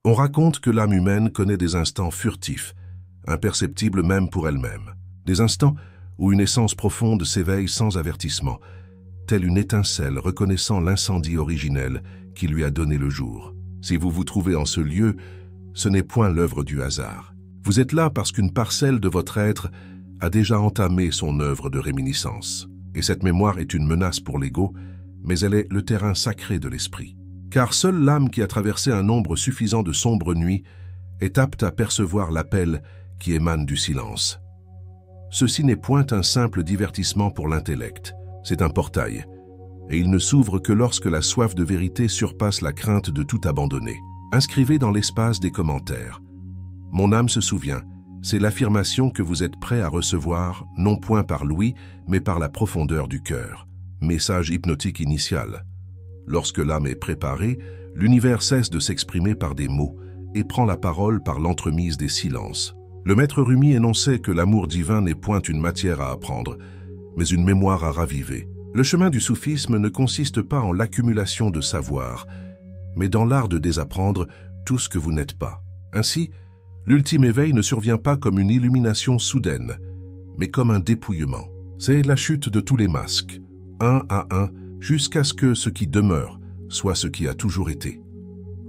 On raconte que l'âme humaine connaît des instants furtifs, imperceptibles même pour elle-même. Des instants où une essence profonde s'éveille sans avertissement, telle une étincelle reconnaissant l'incendie originel qui lui a donné le jour. Si vous vous trouvez en ce lieu, ce n'est point l'œuvre du hasard. Vous êtes là parce qu'une parcelle de votre être a déjà entamé son œuvre de réminiscence. Et cette mémoire est une menace pour l'ego, mais elle est le terrain sacré de l'esprit. Car seule l'âme qui a traversé un nombre suffisant de sombres nuits est apte à percevoir l'appel qui émane du silence. Ceci n'est point un simple divertissement pour l'intellect, c'est un portail, et il ne s'ouvre que lorsque la soif de vérité surpasse la crainte de tout abandonner. Inscrivez dans l'espace des commentaires. Mon âme se souvient, c'est l'affirmation que vous êtes prêt à recevoir, non point par l'ouïe, mais par la profondeur du cœur. Message hypnotique initial. Lorsque l'âme est préparée, l'univers cesse de s'exprimer par des mots et prend la parole par l'entremise des silences. Le maître Rumi énonçait que l'amour divin n'est point une matière à apprendre, mais une mémoire à raviver. Le chemin du soufisme ne consiste pas en l'accumulation de savoir, mais dans l'art de désapprendre tout ce que vous n'êtes pas. Ainsi, l'ultime éveil ne survient pas comme une illumination soudaine, mais comme un dépouillement. C'est la chute de tous les masques, un à un, jusqu'à ce que ce qui demeure soit ce qui a toujours été.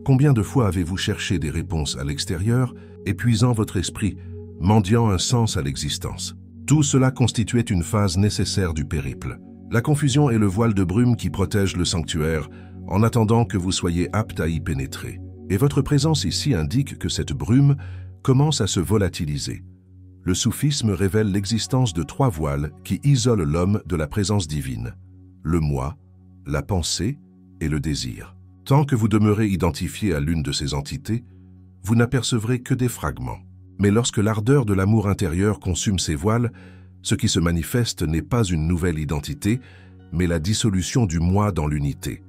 Combien de fois avez-vous cherché des réponses à l'extérieur, épuisant votre esprit, mendiant un sens à l'existence? Tout cela constituait une phase nécessaire du périple. La confusion est le voile de brume qui protège le sanctuaire, en attendant que vous soyez apte à y pénétrer. Et votre présence ici indique que cette brume commence à se volatiliser. Le soufisme révèle l'existence de 3 voiles qui isolent l'homme de la présence divine: le moi, la pensée et le désir. Tant que vous demeurez identifié à l'une de ces entités, vous n'apercevrez que des fragments. Mais lorsque l'ardeur de l'amour intérieur consume ces voiles, ce qui se manifeste n'est pas une nouvelle identité, mais la dissolution du moi dans l'unité.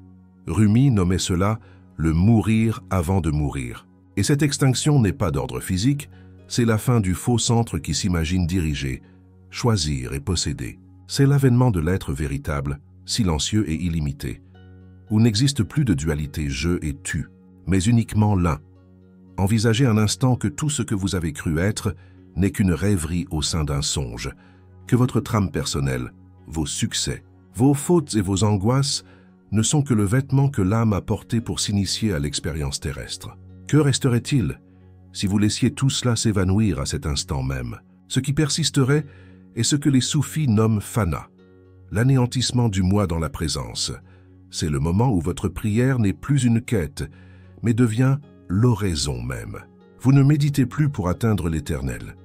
Rumi nommait cela le mourir avant de mourir. Et cette extinction n'est pas d'ordre physique, c'est la fin du faux centre qui s'imagine diriger, choisir et posséder. C'est l'avènement de l'être véritable, silencieux et illimité, où n'existe plus de dualité je et tu, mais uniquement l'un. Envisagez un instant que tout ce que vous avez cru être n'est qu'une rêverie au sein d'un songe, que votre trame personnelle, vos succès, vos fautes et vos angoisses ne sont que le vêtement que l'âme a porté pour s'initier à l'expérience terrestre. Que resterait-il si vous laissiez tout cela s'évanouir à cet instant même? Ce qui persisterait est ce que les soufis nomment fana, l'anéantissement du moi dans la présence. C'est le moment où votre prière n'est plus une quête, mais devient l'oraison même. Vous ne méditez plus pour atteindre l'éternel,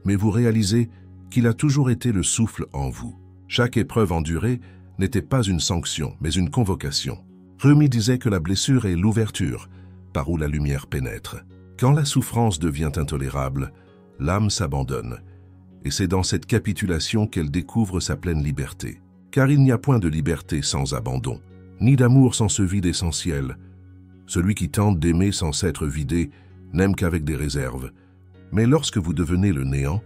mais vous réalisez qu'il a toujours été le souffle en vous. Chaque épreuve endurée n'était pas une sanction, mais une convocation. Rumi disait que la blessure est l'ouverture, par où la lumière pénètre. Quand la souffrance devient intolérable, l'âme s'abandonne, et c'est dans cette capitulation qu'elle découvre sa pleine liberté. Car il n'y a point de liberté sans abandon, ni d'amour sans ce vide essentiel. Celui qui tente d'aimer sans s'être vidé n'aime qu'avec des réserves. Mais lorsque vous devenez le néant,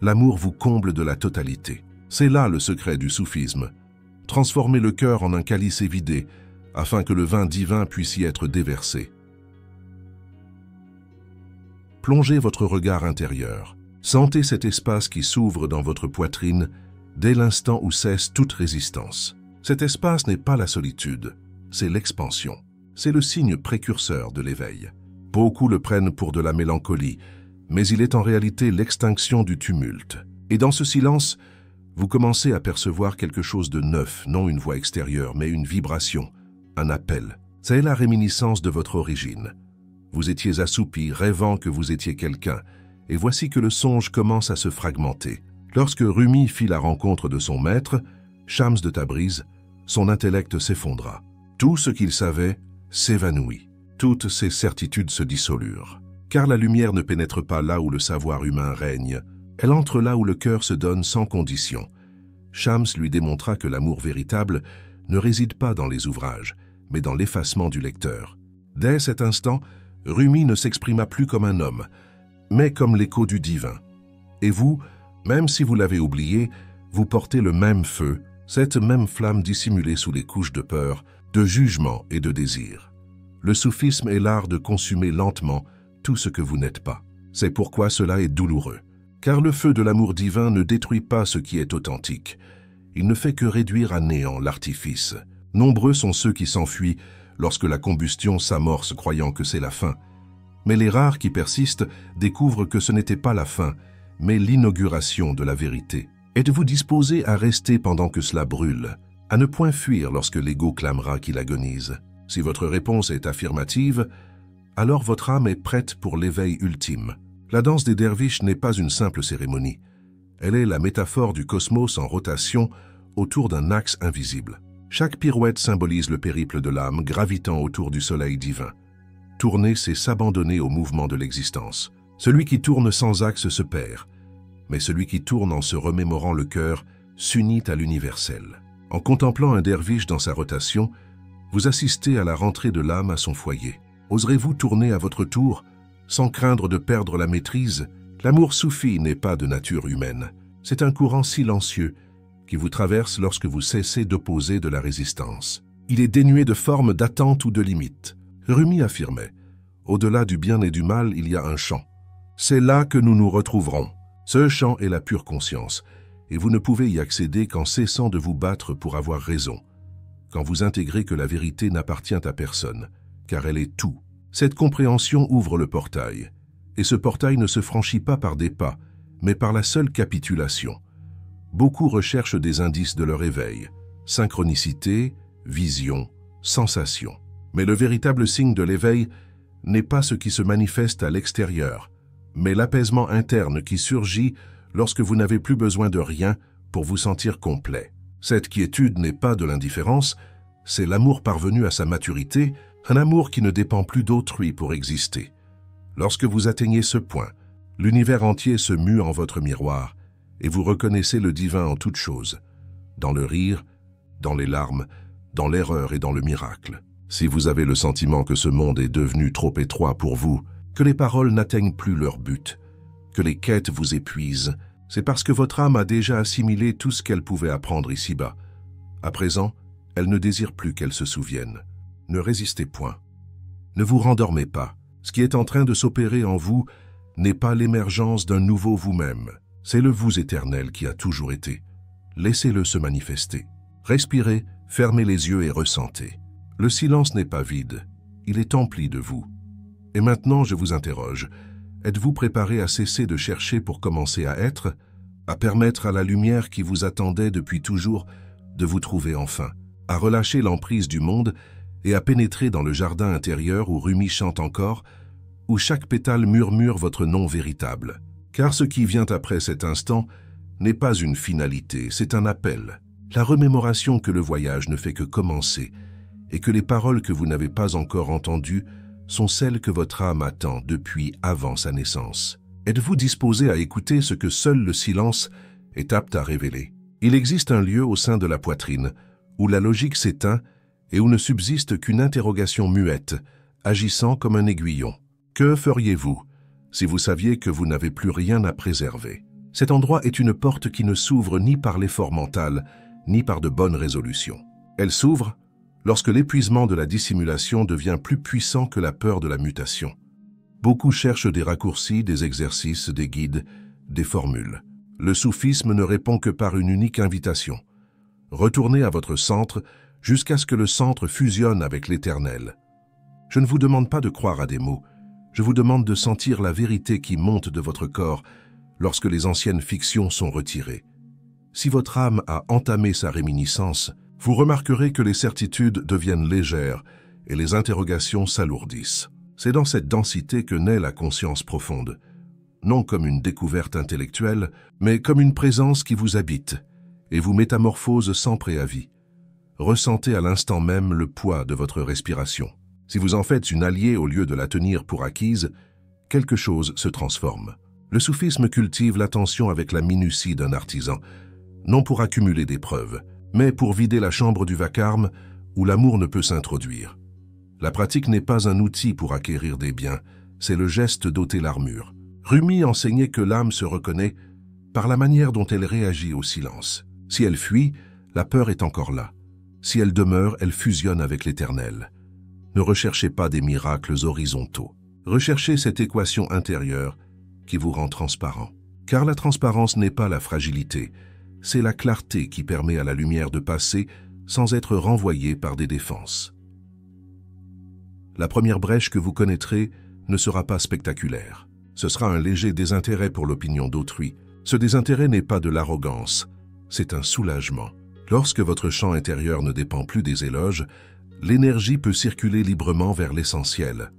l'amour vous comble de la totalité. C'est là le secret du soufisme. Transformer le cœur en un calice évidé, afin que le vin divin puisse y être déversé. Plongez votre regard intérieur. Sentez cet espace qui s'ouvre dans votre poitrine dès l'instant où cesse toute résistance. Cet espace n'est pas la solitude, c'est l'expansion. C'est le signe précurseur de l'éveil. Beaucoup le prennent pour de la mélancolie, mais il est en réalité l'extinction du tumulte. Et dans ce silence, vous commencez à percevoir quelque chose de neuf, non une voix extérieure, mais une vibration, un appel. C'est la réminiscence de votre origine. Vous étiez assoupi, rêvant que vous étiez quelqu'un, et voici que le songe commence à se fragmenter. Lorsque Rumi fit la rencontre de son maître, Shams de Tabriz, son intellect s'effondra. Tout ce qu'il savait s'évanouit. Toutes ses certitudes se dissolurent. Car la lumière ne pénètre pas là où le savoir humain règne. Elle entre là où le cœur se donne sans condition. Shams lui démontra que l'amour véritable ne réside pas dans les ouvrages, mais dans l'effacement du lecteur. Dès cet instant, Rumi ne s'exprima plus comme un homme, mais comme l'écho du divin. Et vous, même si vous l'avez oublié, vous portez le même feu, cette même flamme dissimulée sous les couches de peur, de jugement et de désir. Le soufisme est l'art de consumer lentement tout ce que vous n'êtes pas. C'est pourquoi cela est douloureux. Car le feu de l'amour divin ne détruit pas ce qui est authentique. Il ne fait que réduire à néant l'artifice. Nombreux sont ceux qui s'enfuient lorsque la combustion s'amorce croyant que c'est la fin. Mais les rares qui persistent découvrent que ce n'était pas la fin, mais l'inauguration de la vérité. Êtes-vous disposé à rester pendant que cela brûle, à ne point fuir lorsque l'ego clamera qu'il agonise? Si votre réponse est affirmative, alors votre âme est prête pour l'éveil ultime. La danse des derviches n'est pas une simple cérémonie. Elle est la métaphore du cosmos en rotation autour d'un axe invisible. Chaque pirouette symbolise le périple de l'âme gravitant autour du soleil divin. Tourner, c'est s'abandonner au mouvement de l'existence. Celui qui tourne sans axe se perd, mais celui qui tourne en se remémorant le cœur s'unit à l'universel. En contemplant un derviche dans sa rotation, vous assistez à la rentrée de l'âme à son foyer. Oserez-vous tourner à votre tour, sans craindre de perdre la maîtrise? L'amour soufi n'est pas de nature humaine. C'est un courant silencieux qui vous traverse lorsque vous cessez d'opposer de la résistance. Il est dénué de forme, d'attente ou de limite. Rumi affirmait « Au-delà du bien et du mal, il y a un champ. C'est là que nous nous retrouverons. Ce champ est la pure conscience, et vous ne pouvez y accéder qu'en cessant de vous battre pour avoir raison, quand vous intégrez que la vérité n'appartient à personne, car elle est tout. Cette compréhension ouvre le portail, et ce portail ne se franchit pas par des pas, mais par la seule capitulation. Beaucoup recherchent des indices de leur éveil, synchronicité, vision, sensation. Mais le véritable signe de l'éveil n'est pas ce qui se manifeste à l'extérieur, mais l'apaisement interne qui surgit lorsque vous n'avez plus besoin de rien pour vous sentir complet. Cette quiétude n'est pas de l'indifférence, c'est l'amour parvenu à sa maturité, un amour qui ne dépend plus d'autrui pour exister. Lorsque vous atteignez ce point, l'univers entier se mue en votre miroir et vous reconnaissez le divin en toutes choses, dans le rire, dans les larmes, dans l'erreur et dans le miracle. Si vous avez le sentiment que ce monde est devenu trop étroit pour vous, que les paroles n'atteignent plus leur but, que les quêtes vous épuisent, c'est parce que votre âme a déjà assimilé tout ce qu'elle pouvait apprendre ici-bas. À présent, elle ne désire plus qu'elle se souvienne. Ne résistez point. Ne vous rendormez pas. Ce qui est en train de s'opérer en vous n'est pas l'émergence d'un nouveau vous-même. C'est le vous éternel qui a toujours été. Laissez-le se manifester. Respirez, fermez les yeux et ressentez. Le silence n'est pas vide, il est empli de vous. Et maintenant, je vous interroge, êtes-vous préparé à cesser de chercher pour commencer à être, à permettre à la lumière qui vous attendait depuis toujours de vous trouver enfin, à relâcher l'emprise du monde et à pénétrer dans le jardin intérieur où Rumi chante encore, où chaque pétale murmure votre nom véritable? Car ce qui vient après cet instant n'est pas une finalité, c'est un appel. La remémoration que le voyage ne fait que commencer, et que les paroles que vous n'avez pas encore entendues sont celles que votre âme attend depuis avant sa naissance. Êtes-vous disposé à écouter ce que seul le silence est apte à révéler? Il existe un lieu au sein de la poitrine où la logique s'éteint et où ne subsiste qu'une interrogation muette, agissant comme un aiguillon. Que feriez-vous si vous saviez que vous n'avez plus rien à préserver? Cet endroit est une porte qui ne s'ouvre ni par l'effort mental, ni par de bonnes résolutions. Elle s'ouvre lorsque l'épuisement de la dissimulation devient plus puissant que la peur de la mutation. Beaucoup cherchent des raccourcis, des exercices, des guides, des formules. Le soufisme ne répond que par une unique invitation. Retournez à votre centre jusqu'à ce que le centre fusionne avec l'éternel. Je ne vous demande pas de croire à des mots, je vous demande de sentir la vérité qui monte de votre corps lorsque les anciennes fictions sont retirées. Si votre âme a entamé sa réminiscence, vous remarquerez que les certitudes deviennent légères et les interrogations s'alourdissent. C'est dans cette densité que naît la conscience profonde, non comme une découverte intellectuelle, mais comme une présence qui vous habite et vous métamorphose sans préavis. Ressentez à l'instant même le poids de votre respiration. Si vous en faites une alliée au lieu de la tenir pour acquise, quelque chose se transforme. Le soufisme cultive l'attention avec la minutie d'un artisan, non pour accumuler des preuves, mais pour vider la chambre du vacarme où l'amour ne peut s'introduire. La pratique n'est pas un outil pour acquérir des biens, c'est le geste d'ôter l'armure. Rumi enseignait que l'âme se reconnaît par la manière dont elle réagit au silence. Si elle fuit, la peur est encore là. Si elle demeure, elle fusionne avec l'éternel. Ne recherchez pas des miracles horizontaux. Recherchez cette équation intérieure qui vous rend transparent. Car la transparence n'est pas la fragilité, c'est la clarté qui permet à la lumière de passer sans être renvoyée par des défenses. La première brèche que vous connaîtrez ne sera pas spectaculaire. Ce sera un léger désintérêt pour l'opinion d'autrui. Ce désintérêt n'est pas de l'arrogance, c'est un soulagement. Lorsque votre champ intérieur ne dépend plus des éloges, l'énergie peut circuler librement vers l'essentiel.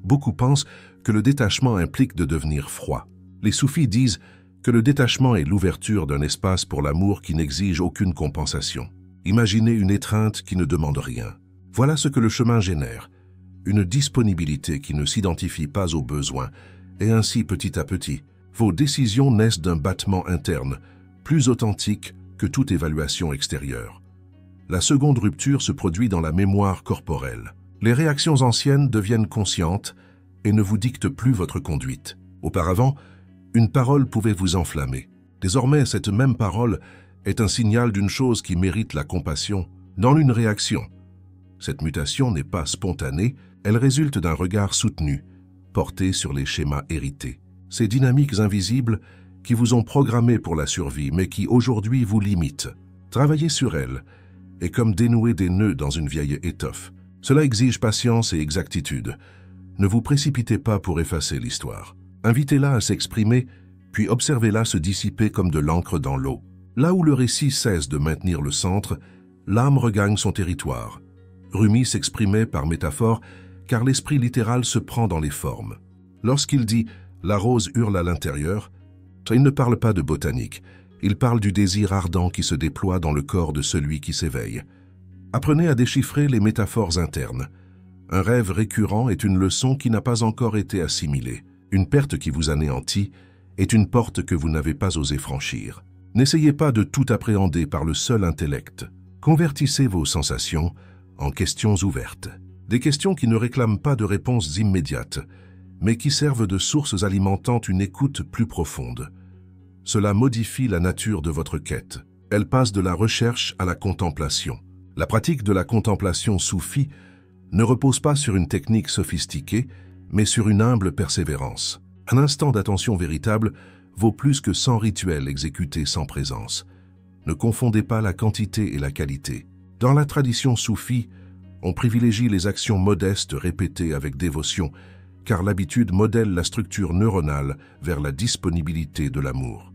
Beaucoup pensent que le détachement implique de devenir froid. Les soufis disent que le détachement est l'ouverture d'un espace pour l'amour qui n'exige aucune compensation. Imaginez une étreinte qui ne demande rien. Voilà ce que le chemin génère. Une disponibilité qui ne s'identifie pas aux besoins, et ainsi petit à petit, vos décisions naissent d'un battement interne, plus authentique que toute évaluation extérieure. La seconde rupture se produit dans la mémoire corporelle. Les réactions anciennes deviennent conscientes et ne vous dictent plus votre conduite. Auparavant, une parole pouvait vous enflammer. Désormais, cette même parole est un signal d'une chose qui mérite la compassion, non une réaction. Cette mutation n'est pas spontanée, elle résulte d'un regard soutenu, porté sur les schémas hérités. Ces dynamiques invisibles qui vous ont programmé pour la survie, mais qui aujourd'hui vous limitent. Travailler sur elles est comme dénouer des nœuds dans une vieille étoffe. Cela exige patience et exactitude. Ne vous précipitez pas pour effacer l'histoire. Invitez-la à s'exprimer, puis observez-la se dissiper comme de l'encre dans l'eau. Là où le récit cesse de maintenir le centre, l'âme regagne son territoire. Rumi s'exprimait par métaphore, car l'esprit littéral se prend dans les formes. Lorsqu'il dit « la rose hurle à l'intérieur », il ne parle pas de botanique, il parle du désir ardent qui se déploie dans le corps de celui qui s'éveille. Apprenez à déchiffrer les métaphores internes. Un rêve récurrent est une leçon qui n'a pas encore été assimilée. Une perte qui vous anéantit est une porte que vous n'avez pas osé franchir. N'essayez pas de tout appréhender par le seul intellect. Convertissez vos sensations en questions ouvertes. Des questions qui ne réclament pas de réponses immédiates, mais qui servent de sources alimentant une écoute plus profonde. Cela modifie la nature de votre quête. Elle passe de la recherche à la contemplation. La pratique de la contemplation soufie ne repose pas sur une technique sophistiquée, mais sur une humble persévérance. Un instant d'attention véritable vaut plus que 100 rituels exécutés sans présence. Ne confondez pas la quantité et la qualité. Dans la tradition soufie, on privilégie les actions modestes répétées avec dévotion, car l'habitude modèle la structure neuronale vers la disponibilité de l'amour.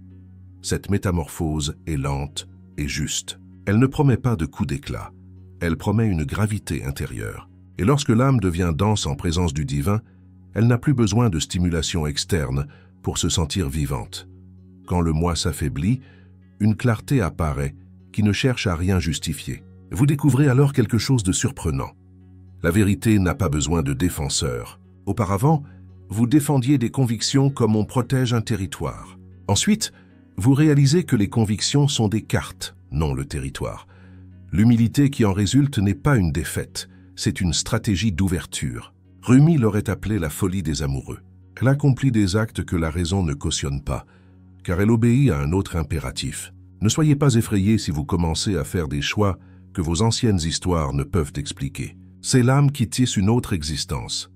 Cette métamorphose est lente et juste. Elle ne promet pas de coup d'éclat, elle promet une gravité intérieure. Et lorsque l'âme devient dense en présence du divin, elle n'a plus besoin de stimulation externe pour se sentir vivante. Quand le moi s'affaiblit, une clarté apparaît qui ne cherche à rien justifier. Vous découvrez alors quelque chose de surprenant. La vérité n'a pas besoin de défenseur. Auparavant, vous défendiez des convictions comme on protège un territoire. Ensuite, vous réalisez que les convictions sont des cartes, non le territoire. L'humilité qui en résulte n'est pas une défaite, c'est une stratégie d'ouverture. Rumi l'aurait appelée la folie des amoureux. Elle accomplit des actes que la raison ne cautionne pas, car elle obéit à un autre impératif. Ne soyez pas effrayés si vous commencez à faire des choix que vos anciennes histoires ne peuvent expliquer. C'est l'âme qui tisse une autre existence.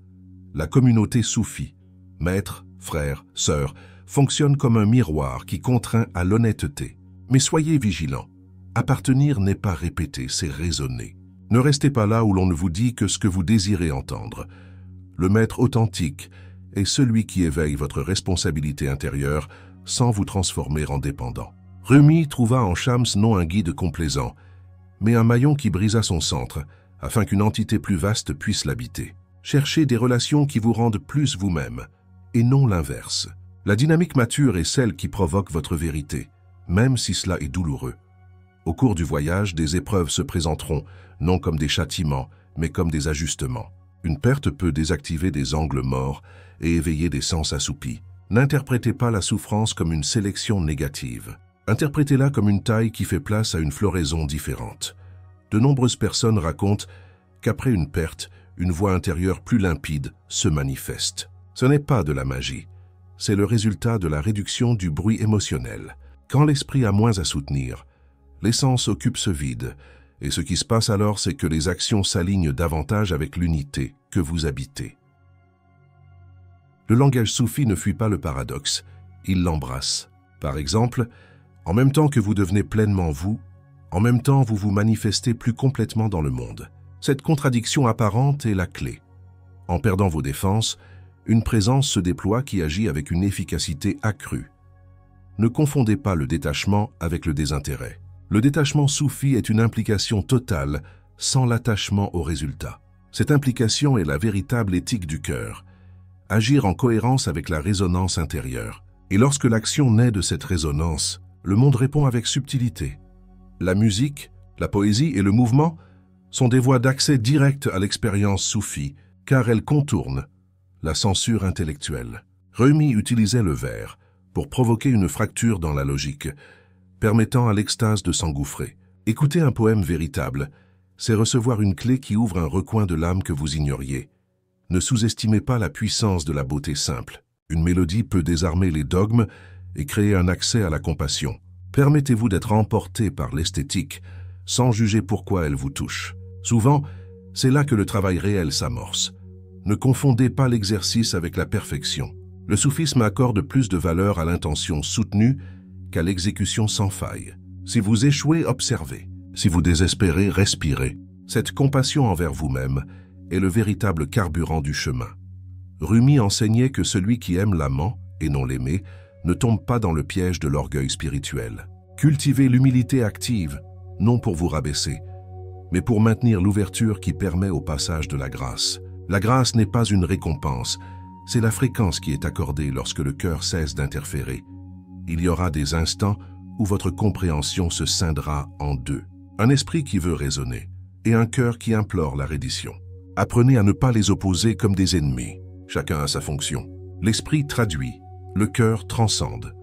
La communauté soufie, maître, frère, sœur, fonctionne comme un miroir qui contraint à l'honnêteté. Mais soyez vigilants. Appartenir n'est pas répéter, c'est raisonner. Ne restez pas là où l'on ne vous dit que ce que vous désirez entendre. Le maître authentique est celui qui éveille votre responsabilité intérieure sans vous transformer en dépendant. Rumi trouva en Shams non un guide complaisant, mais un maillon qui brisa son centre, afin qu'une entité plus vaste puisse l'habiter. Cherchez des relations qui vous rendent plus vous-même, et non l'inverse. La dynamique mature est celle qui provoque votre vérité, même si cela est douloureux. Au cours du voyage, des épreuves se présenteront, non comme des châtiments, mais comme des ajustements. Une perte peut désactiver des angles morts et éveiller des sens assoupis. N'interprétez pas la souffrance comme une sélection négative. Interprétez-la comme une taille qui fait place à une floraison différente. De nombreuses personnes racontent qu'après une perte, une voix intérieure plus limpide se manifeste. Ce n'est pas de la magie, c'est le résultat de la réduction du bruit émotionnel. Quand l'esprit a moins à soutenir, l'essence occupe ce vide Et ce qui se passe alors, c'est que les actions s'alignent davantage avec l'unité que vous habitez. Le langage soufi ne fuit pas le paradoxe, il l'embrasse. Par exemple, en même temps que vous devenez pleinement vous, en même temps vous vous manifestez plus complètement dans le monde. Cette contradiction apparente est la clé. En perdant vos défenses, une présence se déploie qui agit avec une efficacité accrue. Ne confondez pas le détachement avec le désintérêt. Le détachement soufi est une implication totale, sans l'attachement au résultat. Cette implication est la véritable éthique du cœur. Agir en cohérence avec la résonance intérieure. Et lorsque l'action naît de cette résonance, le monde répond avec subtilité. La musique, la poésie et le mouvement sont des voies d'accès direct à l'expérience soufie, car elles contournent la censure intellectuelle. Rumi utilisait le vers pour provoquer une fracture dans la logique, permettant à l'extase de s'engouffrer. Écouter un poème véritable, c'est recevoir une clé qui ouvre un recoin de l'âme que vous ignoriez. Ne sous-estimez pas la puissance de la beauté simple. Une mélodie peut désarmer les dogmes et créer un accès à la compassion. Permettez-vous d'être emporté par l'esthétique, sans juger pourquoi elle vous touche. Souvent, c'est là que le travail réel s'amorce. Ne confondez pas l'exercice avec la perfection. Le soufisme accorde plus de valeur à l'intention soutenue qu'à l'exécution sans faille. Si vous échouez, observez. Si vous désespérez, respirez. Cette compassion envers vous-même est le véritable carburant du chemin. Rumi enseignait que celui qui aime l'amant, et non l'aimé, ne tombe pas dans le piège de l'orgueil spirituel. Cultivez l'humilité active, non pour vous rabaisser, mais pour maintenir l'ouverture qui permet au passage de la grâce. La grâce n'est pas une récompense, c'est la fréquence qui est accordée lorsque le cœur cesse d'interférer. Il y aura des instants où votre compréhension se scindra en deux. Un esprit qui veut raisonner et un cœur qui implore la reddition. Apprenez à ne pas les opposer comme des ennemis. Chacun a sa fonction. L'esprit traduit, le cœur transcende.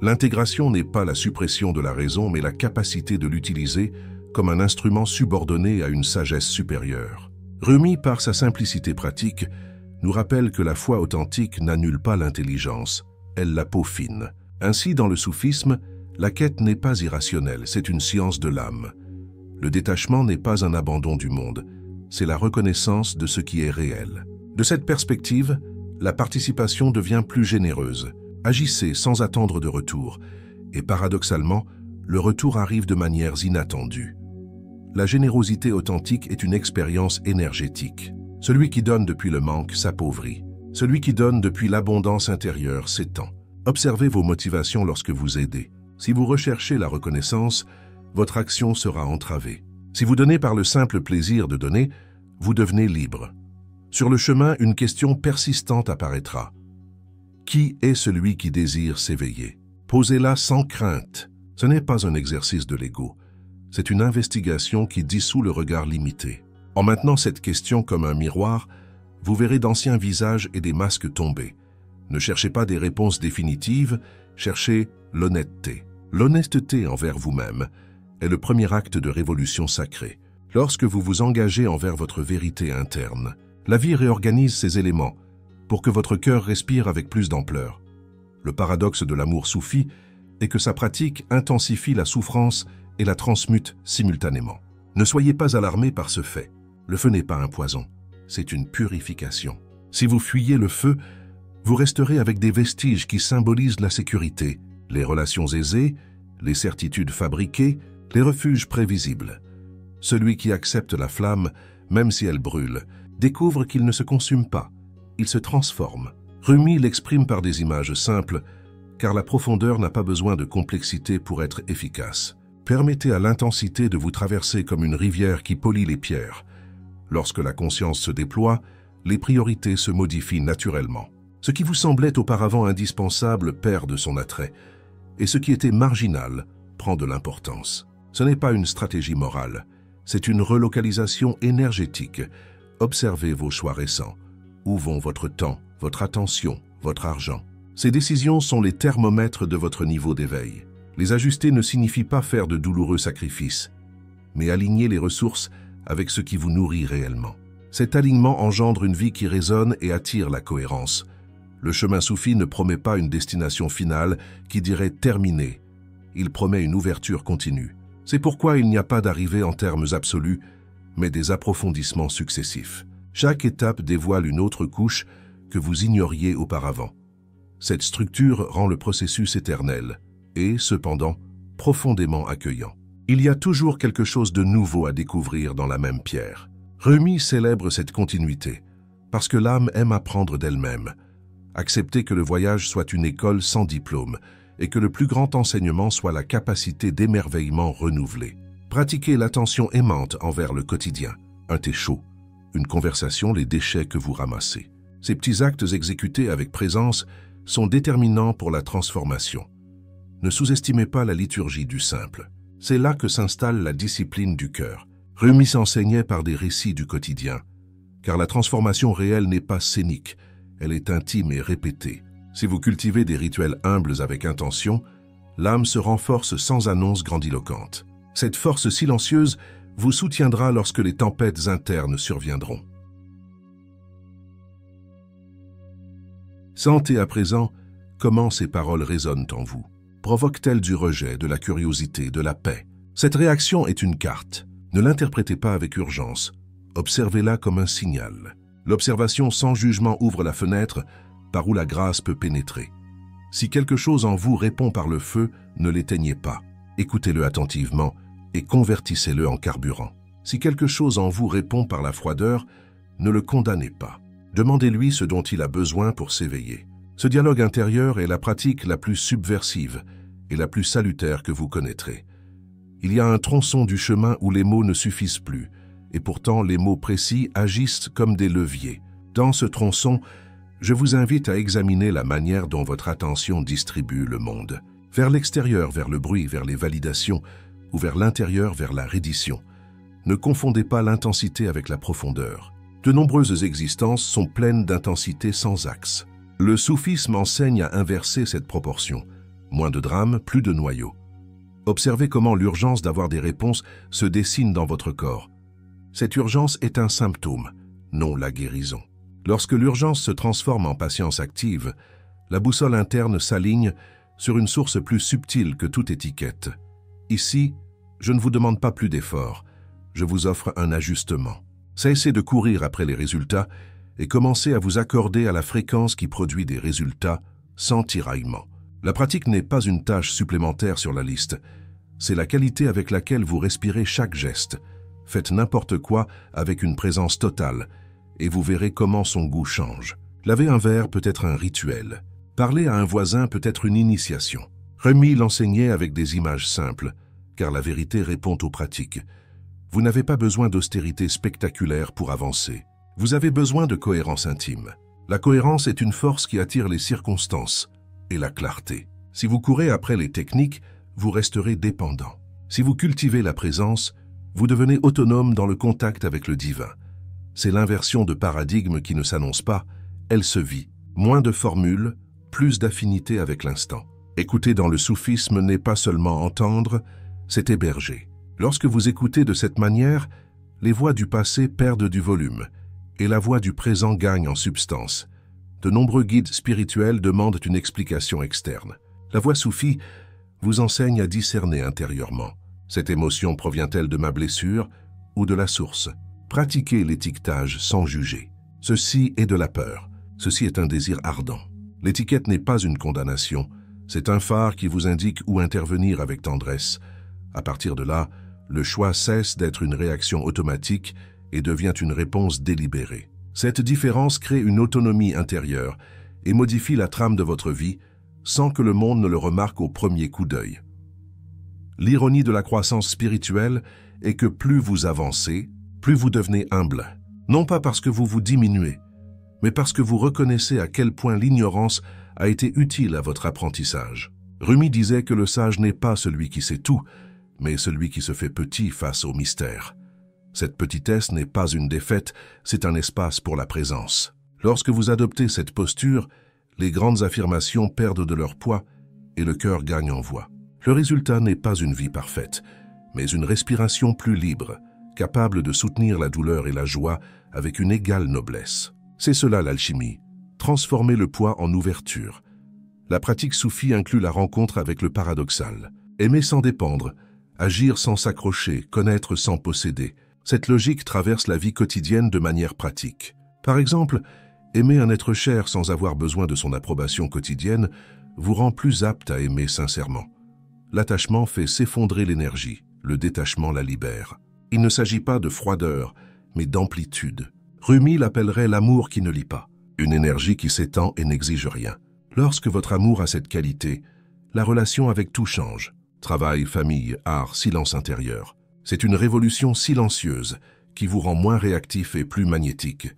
L'intégration n'est pas la suppression de la raison, mais la capacité de l'utiliser comme un instrument subordonné à une sagesse supérieure. Rumi, par sa simplicité pratique, nous rappelle que la foi authentique n'annule pas l'intelligence, elle la peaufine. Ainsi, dans le soufisme, la quête n'est pas irrationnelle, c'est une science de l'âme. Le détachement n'est pas un abandon du monde, c'est la reconnaissance de ce qui est réel. De cette perspective, la participation devient plus généreuse. Agissez sans attendre de retour, et paradoxalement, le retour arrive de manières inattendues. La générosité authentique est une expérience énergétique. Celui qui donne depuis le manque s'appauvrit. Celui qui donne depuis l'abondance intérieure s'étend. Observez vos motivations lorsque vous aidez. Si vous recherchez la reconnaissance, votre action sera entravée. Si vous donnez par le simple plaisir de donner, vous devenez libre. Sur le chemin, une question persistante apparaîtra. Qui est celui qui désire s'éveiller? Posez-la sans crainte. Ce n'est pas un exercice de l'ego. C'est une investigation qui dissout le regard limité. En maintenant cette question comme un miroir, vous verrez d'anciens visages et des masques tomber. Ne cherchez pas des réponses définitives, cherchez l'honnêteté. L'honnêteté envers vous-même est le premier acte de révolution sacrée. Lorsque vous vous engagez envers votre vérité interne, la vie réorganise ses éléments pour que votre cœur respire avec plus d'ampleur. Le paradoxe de l'amour soufi est que sa pratique intensifie la souffrance et la transmute simultanément. Ne soyez pas alarmés par ce fait. Le feu n'est pas un poison, c'est une purification. Si vous fuyez le feu, vous resterez avec des vestiges qui symbolisent la sécurité, les relations aisées, les certitudes fabriquées, les refuges prévisibles. Celui qui accepte la flamme, même si elle brûle, découvre qu'il ne se consume pas, il se transforme. Rumi l'exprime par des images simples, car la profondeur n'a pas besoin de complexité pour être efficace. Permettez à l'intensité de vous traverser comme une rivière qui polit les pierres. Lorsque la conscience se déploie, les priorités se modifient naturellement. Ce qui vous semblait auparavant indispensable perd de son attrait, et ce qui était marginal prend de l'importance. Ce n'est pas une stratégie morale, c'est une relocalisation énergétique. Observez vos choix récents. Où vont votre temps, votre attention, votre argent? Ces décisions sont les thermomètres de votre niveau d'éveil. Les ajuster ne signifie pas faire de douloureux sacrifices, mais aligner les ressources avec ce qui vous nourrit réellement. Cet alignement engendre une vie qui résonne et attire la cohérence. Le chemin soufi ne promet pas une destination finale qui dirait « terminé ». Il promet une ouverture continue. C'est pourquoi il n'y a pas d'arrivée en termes absolus, mais des approfondissements successifs. Chaque étape dévoile une autre couche que vous ignoriez auparavant. Cette structure rend le processus éternel et, cependant, profondément accueillant. Il y a toujours quelque chose de nouveau à découvrir dans la même pierre. Rumi célèbre cette continuité, parce que l'âme aime apprendre d'elle-même, accepter que le voyage soit une école sans diplôme et que le plus grand enseignement soit la capacité d'émerveillement renouvelée. Pratiquez l'attention aimante envers le quotidien, un thé chaud, une conversation, les déchets que vous ramassez. Ces petits actes exécutés avec présence sont déterminants pour la transformation. Ne sous-estimez pas la liturgie du simple. C'est là que s'installe la discipline du cœur. Rumi s'enseignait par des récits du quotidien, car la transformation réelle n'est pas scénique, elle est intime et répétée. Si vous cultivez des rituels humbles avec intention, l'âme se renforce sans annonce grandiloquente. Cette force silencieuse vous soutiendra lorsque les tempêtes internes surviendront. Sentez à présent comment ces paroles résonnent en vous. Provoquent-elles du rejet, de la curiosité, de la paix? Cette réaction est une carte. Ne l'interprétez pas avec urgence. Observez-la comme un signal. L'observation sans jugement ouvre la fenêtre par où la grâce peut pénétrer. Si quelque chose en vous répond par le feu, ne l'éteignez pas. Écoutez-le attentivement et convertissez-le en carburant. Si quelque chose en vous répond par la froideur, ne le condamnez pas. Demandez-lui ce dont il a besoin pour s'éveiller. Ce dialogue intérieur est la pratique la plus subversive et la plus salutaire que vous connaîtrez. Il y a un tronçon du chemin où les mots ne suffisent plus, et pourtant les mots précis agissent comme des leviers. Dans ce tronçon, je vous invite à examiner la manière dont votre attention distribue le monde. Vers l'extérieur, vers le bruit, vers les validations, ou vers l'intérieur, vers la reddition. Ne confondez pas l'intensité avec la profondeur. De nombreuses existences sont pleines d'intensité sans axe. Le soufisme enseigne à inverser cette proportion. Moins de drame, plus de noyau. Observez comment l'urgence d'avoir des réponses se dessine dans votre corps. Cette urgence est un symptôme, non la guérison. Lorsque l'urgence se transforme en patience active, la boussole interne s'aligne sur une source plus subtile que toute étiquette. Ici, je ne vous demande pas plus d'efforts, je vous offre un ajustement. Cessez de courir après les résultats et commencez à vous accorder à la fréquence qui produit des résultats sans tiraillement. La pratique n'est pas une tâche supplémentaire sur la liste, c'est la qualité avec laquelle vous respirez chaque geste. Faites n'importe quoi avec une présence totale et vous verrez comment son goût change. Laver un verre peut être un rituel. Parler à un voisin peut être une initiation. Rumi l'enseignait avec des images simples, car la vérité répond aux pratiques. Vous n'avez pas besoin d'austérité spectaculaire pour avancer. Vous avez besoin de cohérence intime. La cohérence est une force qui attire les circonstances et la clarté. Si vous courez après les techniques, vous resterez dépendant. Si vous cultivez la présence, vous devenez autonome dans le contact avec le divin. C'est l'inversion de paradigme qui ne s'annonce pas, elle se vit. Moins de formules, plus d'affinité avec l'instant. Écouter dans le soufisme n'est pas seulement entendre, c'est héberger. Lorsque vous écoutez de cette manière, les voix du passé perdent du volume et la voix du présent gagne en substance. De nombreux guides spirituels demandent une explication externe. La voix soufie vous enseigne à discerner intérieurement. Cette émotion provient-elle de ma blessure ou de la source? Pratiquez l'étiquetage sans juger. Ceci est de la peur. Ceci est un désir ardent. L'étiquette n'est pas une condamnation. C'est un phare qui vous indique où intervenir avec tendresse. À partir de là, le choix cesse d'être une réaction automatique et devient une réponse délibérée. Cette différence crée une autonomie intérieure et modifie la trame de votre vie sans que le monde ne le remarque au premier coup d'œil. L'ironie de la croissance spirituelle est que plus vous avancez, plus vous devenez humble. Non pas parce que vous vous diminuez, mais parce que vous reconnaissez à quel point l'ignorance a été utile à votre apprentissage. Rumi disait que le sage n'est pas celui qui sait tout, mais celui qui se fait petit face au mystère. Cette petitesse n'est pas une défaite, c'est un espace pour la présence. Lorsque vous adoptez cette posture, les grandes affirmations perdent de leur poids et le cœur gagne en voix. Le résultat n'est pas une vie parfaite, mais une respiration plus libre, capable de soutenir la douleur et la joie avec une égale noblesse. C'est cela l'alchimie, transformer le poids en ouverture. La pratique soufie inclut la rencontre avec le paradoxal. Aimer sans dépendre, Agir sans s'accrocher, connaître sans posséder. Cette logique traverse la vie quotidienne de manière pratique. Par exemple, aimer un être cher sans avoir besoin de son approbation quotidienne vous rend plus apte à aimer sincèrement. L'attachement fait s'effondrer l'énergie, le détachement la libère. Il ne s'agit pas de froideur, mais d'amplitude. Rumi l'appellerait l'amour qui ne lit pas, une énergie qui s'étend et n'exige rien. Lorsque votre amour a cette qualité, la relation avec tout change. Travail, famille, art, silence intérieur. C'est une révolution silencieuse qui vous rend moins réactif et plus magnétique.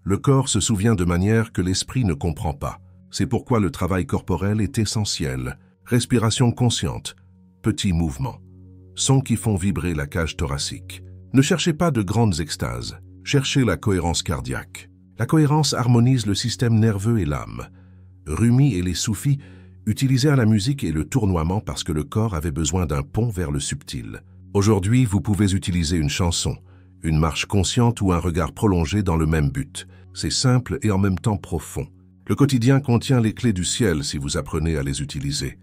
Le corps se souvient de manière que l'esprit ne comprend pas. C'est pourquoi le travail corporel est essentiel. Respiration consciente, petits mouvements, sons qui font vibrer la cage thoracique. Ne cherchez pas de grandes extases, cherchez la cohérence cardiaque. La cohérence harmonise le système nerveux et l'âme. Rumi et les soufis utilisèrent la musique et le tournoiement parce que le corps avait besoin d'un pont vers le subtil. Aujourd'hui, vous pouvez utiliser une chanson, une marche consciente ou un regard prolongé dans le même but. C'est simple et en même temps profond. Le quotidien contient les clés du ciel si vous apprenez à les utiliser.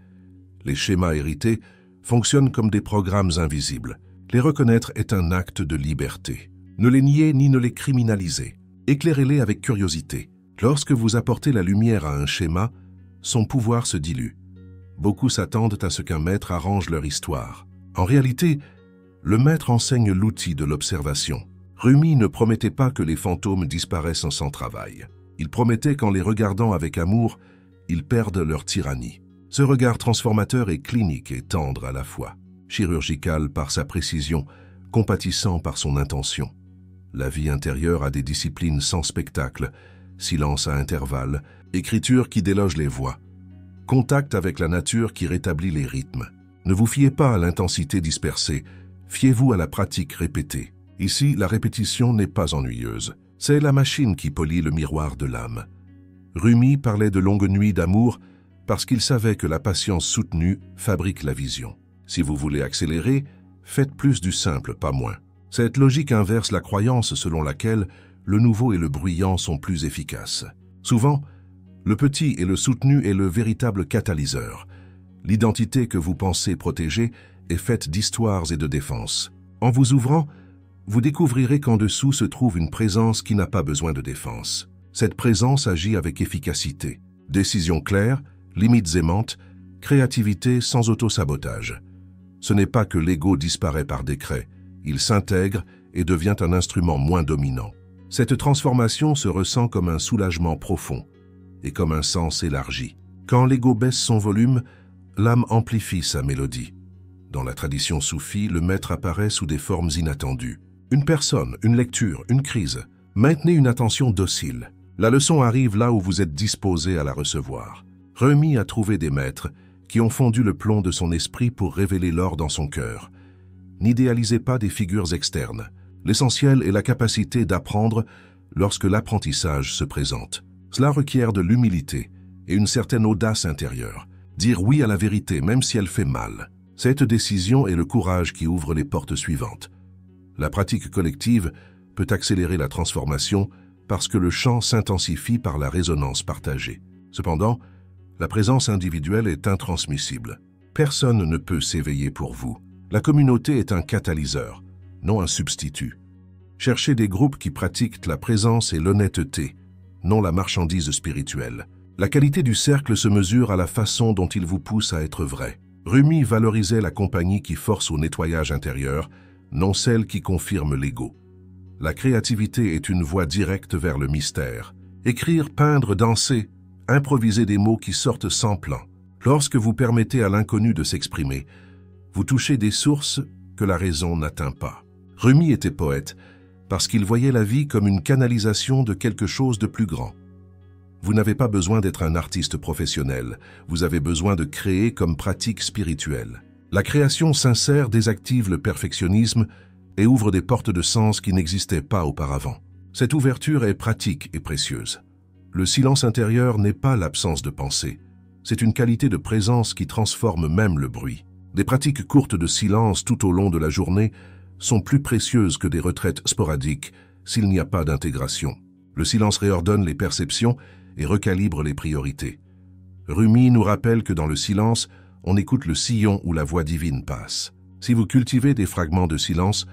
Les schémas hérités fonctionnent comme des programmes invisibles. Les reconnaître est un acte de liberté. Ne les niez ni ne les criminalisez. Éclairez-les avec curiosité. Lorsque vous apportez la lumière à un schéma, son pouvoir se dilue. Beaucoup s'attendent à ce qu'un maître arrange leur histoire. En réalité, le maître enseigne l'outil de l'observation. Rumi ne promettait pas que les fantômes disparaissent sans travail. Il promettait qu'en les regardant avec amour, ils perdent leur tyrannie. Ce regard transformateur est clinique et tendre à la fois, chirurgical par sa précision, compatissant par son intention. La vie intérieure a des disciplines sans spectacle, silence à intervalles, écriture qui déloge les voix, contact avec la nature qui rétablit les rythmes. Ne vous fiez pas à l'intensité dispersée, fiez-vous à la pratique répétée. Ici, la répétition n'est pas ennuyeuse. C'est la machine qui polit le miroir de l'âme. Rumi parlait de longues nuits d'amour parce qu'il savait que la patience soutenue fabrique la vision. Si vous voulez accélérer, faites plus du simple, pas moins. Cette logique inverse la croyance selon laquelle le nouveau et le bruyant sont plus efficaces. Souvent, le petit et le soutenu est le véritable catalyseur. L'identité que vous pensez protéger est faite d'histoires et de défenses. En vous ouvrant, vous découvrirez qu'en dessous se trouve une présence qui n'a pas besoin de défense. Cette présence agit avec efficacité. Décision claire, limites aimantes, créativité sans autosabotage. Ce n'est pas que l'ego disparaît par décret, il s'intègre et devient un instrument moins dominant. Cette transformation se ressent comme un soulagement profond et comme un sens élargi. Quand l'ego baisse son volume, l'âme amplifie sa mélodie. Dans la tradition soufie, le maître apparaît sous des formes inattendues. Une personne, une lecture, une crise. Maintenez une attention docile. La leçon arrive là où vous êtes disposé à la recevoir. Rumi a trouvé des maîtres qui ont fondu le plomb de son esprit pour révéler l'or dans son cœur. N'idéalisez pas des figures externes. L'essentiel est la capacité d'apprendre lorsque l'apprentissage se présente. Cela requiert de l'humilité et une certaine audace intérieure. Dire oui à la vérité même si elle fait mal. Cette décision est le courage qui ouvre les portes suivantes. La pratique collective peut accélérer la transformation parce que le chant s'intensifie par la résonance partagée. Cependant, la présence individuelle est intransmissible. Personne ne peut s'éveiller pour vous. La communauté est un catalyseur, non un substitut. Cherchez des groupes qui pratiquent la présence et l'honnêteté, non la marchandise spirituelle. La qualité du cercle se mesure à la façon dont il vous pousse à être vrai. Rumi valorisait la compagnie qui force au nettoyage intérieur, non celle qui confirme l'ego. La créativité est une voie directe vers le mystère. Écrire, peindre, danser, improviser des mots qui sortent sans plan. Lorsque vous permettez à l'inconnu de s'exprimer, vous touchez des sources que la raison n'atteint pas. Rumi était poète parce qu'il voyait la vie comme une canalisation de quelque chose de plus grand. Vous n'avez pas besoin d'être un artiste professionnel, vous avez besoin de créer comme pratique spirituelle. La création sincère désactive le perfectionnisme et ouvre des portes de sens qui n'existaient pas auparavant. Cette ouverture est pratique et précieuse. Le silence intérieur n'est pas l'absence de pensée, c'est une qualité de présence qui transforme même le bruit. Des pratiques courtes de silence tout au long de la journée sont plus précieuses que des retraites sporadiques s'il n'y a pas d'intégration. Le silence réordonne les perceptions et recalibre les priorités. Rumi nous rappelle que dans le silence, on écoute le sillon où la voix divine passe. Si vous cultivez des fragments de silence,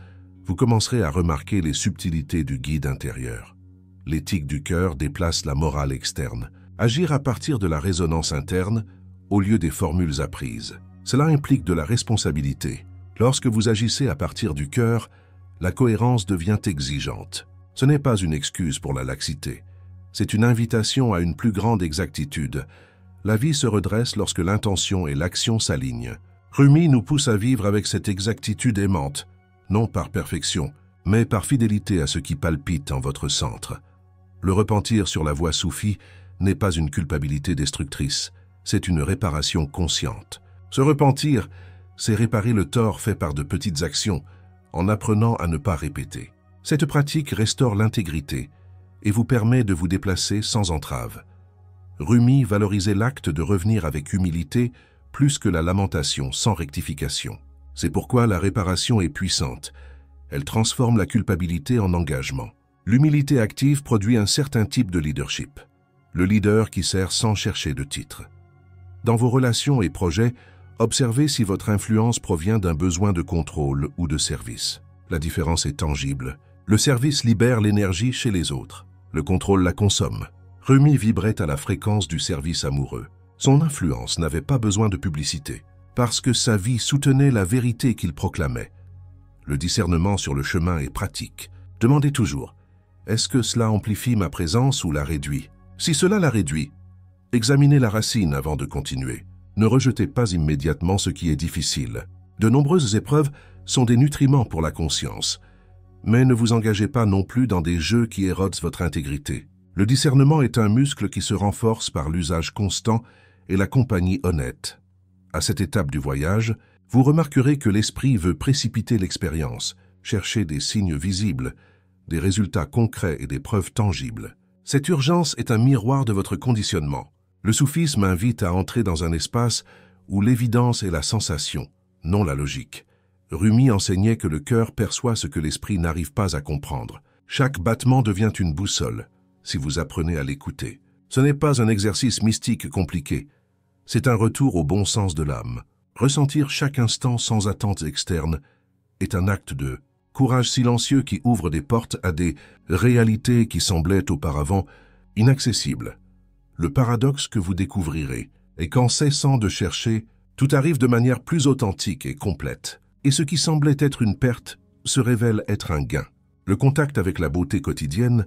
vous commencerez à remarquer les subtilités du guide intérieur. L'éthique du cœur déplace la morale externe. Agir à partir de la résonance interne au lieu des formules apprises. Cela implique de la responsabilité. Lorsque vous agissez à partir du cœur, la cohérence devient exigeante. Ce n'est pas une excuse pour la laxité. C'est une invitation à une plus grande exactitude. La vie se redresse lorsque l'intention et l'action s'alignent. Rumi nous pousse à vivre avec cette exactitude aimante, non par perfection, mais par fidélité à ce qui palpite en votre centre. Le repentir sur la voie soufie n'est pas une culpabilité destructrice, c'est une réparation consciente. Se repentir, c'est réparer le tort fait par de petites actions, en apprenant à ne pas répéter. Cette pratique restaure l'intégrité et vous permet de vous déplacer sans entrave. Rumi valorisait l'acte de revenir avec humilité plus que la lamentation sans rectification. C'est pourquoi la réparation est puissante. Elle transforme la culpabilité en engagement. L'humilité active produit un certain type de leadership. Le leader qui sert sans chercher de titre. Dans vos relations et projets, observez si votre influence provient d'un besoin de contrôle ou de service. La différence est tangible. Le service libère l'énergie chez les autres. Le contrôle la consomme. Rumi vibrait à la fréquence du service amoureux. Son influence n'avait pas besoin de publicité, parce que sa vie soutenait la vérité qu'il proclamait. Le discernement sur le chemin est pratique. Demandez toujours, est-ce que cela amplifie ma présence ou la réduit? Si cela la réduit, examinez la racine avant de continuer. Ne rejetez pas immédiatement ce qui est difficile. De nombreuses épreuves sont des nutriments pour la conscience. Mais ne vous engagez pas non plus dans des jeux qui érodent votre intégrité. Le discernement est un muscle qui se renforce par l'usage constant et la compagnie honnête. À cette étape du voyage, vous remarquerez que l'esprit veut précipiter l'expérience, chercher des signes visibles, des résultats concrets et des preuves tangibles. Cette urgence est un miroir de votre conditionnement. Le soufisme invite à entrer dans un espace où l'évidence est la sensation, non la logique. Rumi enseignait que le cœur perçoit ce que l'esprit n'arrive pas à comprendre. Chaque battement devient une boussole, si vous apprenez à l'écouter. Ce n'est pas un exercice mystique compliqué, c'est un retour au bon sens de l'âme. Ressentir chaque instant sans attentes externes est un acte de courage silencieux qui ouvre des portes à des réalités qui semblaient auparavant inaccessibles. Le paradoxe que vous découvrirez est qu'en cessant de chercher, tout arrive de manière plus authentique et complète. Et ce qui semblait être une perte se révèle être un gain. Le contact avec la beauté quotidienne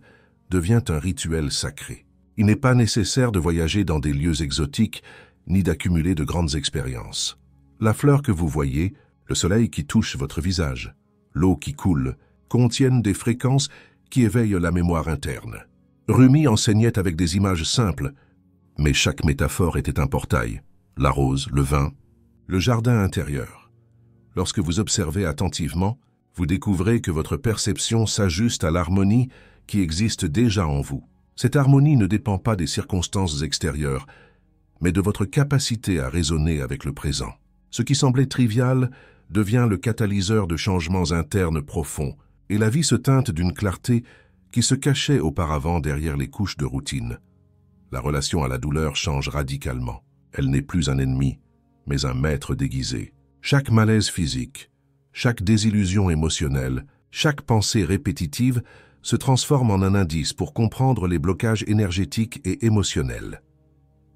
devient un rituel sacré. Il n'est pas nécessaire de voyager dans des lieux exotiques ni d'accumuler de grandes expériences. La fleur que vous voyez, le soleil qui touche votre visage, l'eau qui coule, contiennent des fréquences qui éveillent la mémoire interne. Rumi enseignait avec des images simples, mais chaque métaphore était un portail. La rose, le vin, le jardin intérieur. Lorsque vous observez attentivement, vous découvrez que votre perception s'ajuste à l'harmonie qui existe déjà en vous. Cette harmonie ne dépend pas des circonstances extérieures, mais de votre capacité à raisonner avec le présent. Ce qui semblait trivial devient le catalyseur de changements internes profonds, et la vie se teinte d'une clarté qui se cachait auparavant derrière les couches de routine. La relation à la douleur change radicalement. Elle n'est plus un ennemi, mais un maître déguisé. Chaque malaise physique, chaque désillusion émotionnelle, chaque pensée répétitive se transforme en un indice pour comprendre les blocages énergétiques et émotionnels.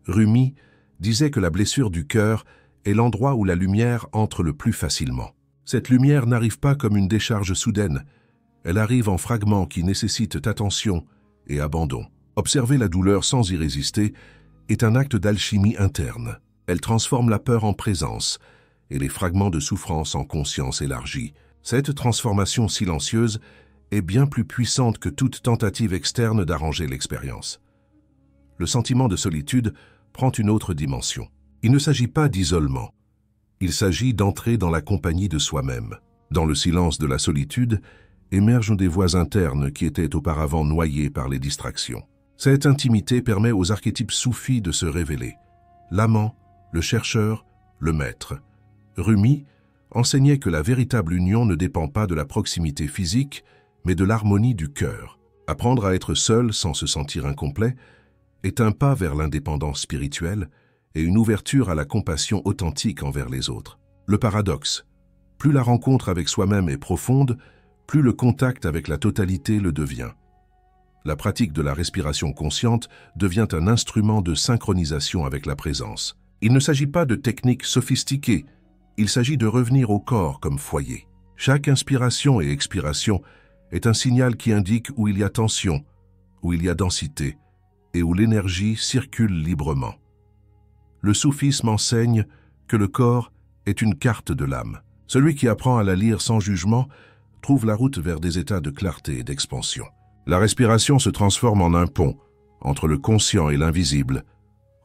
Rumi disait que la blessure du cœur est l'endroit où la lumière entre le plus facilement. Cette lumière n'arrive pas comme une décharge soudaine, elle arrive en fragments qui nécessitent attention et abandon. Observer la douleur sans y résister est un acte d'alchimie interne. Elle transforme la peur en présence et les fragments de souffrance en conscience élargie. Cette transformation silencieuse est bien plus puissante que toute tentative externe d'arranger l'expérience. Le sentiment de solitude prend une autre dimension. Il ne s'agit pas d'isolement. Il s'agit d'entrer dans la compagnie de soi-même. Dans le silence de la solitude émergent des voix internes qui étaient auparavant noyées par les distractions. Cette intimité permet aux archétypes soufis de se révéler. L'amant, le chercheur, le maître. Rumi enseignait que la véritable union ne dépend pas de la proximité physique, mais de l'harmonie du cœur. Apprendre à être seul sans se sentir incomplet est un pas vers l'indépendance spirituelle et une ouverture à la compassion authentique envers les autres. Le paradoxe, Plus la rencontre avec soi-même est profonde, plus le contact avec la totalité le devient. La pratique de la respiration consciente devient un instrument de synchronisation avec la présence. Il ne s'agit pas de techniques sophistiquées, il s'agit de revenir au corps comme foyer. Chaque inspiration et expiration est un signal qui indique où il y a tension, où il y a densité et où l'énergie circule librement. Le soufisme enseigne que le corps est une carte de l'âme. Celui qui apprend à la lire sans jugement trouve la route vers des états de clarté et d'expansion. La respiration se transforme en un pont entre le conscient et l'invisible,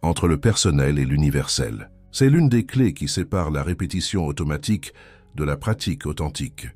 entre le personnel et l'universel. C'est l'une des clés qui sépare la répétition automatique de la pratique authentique.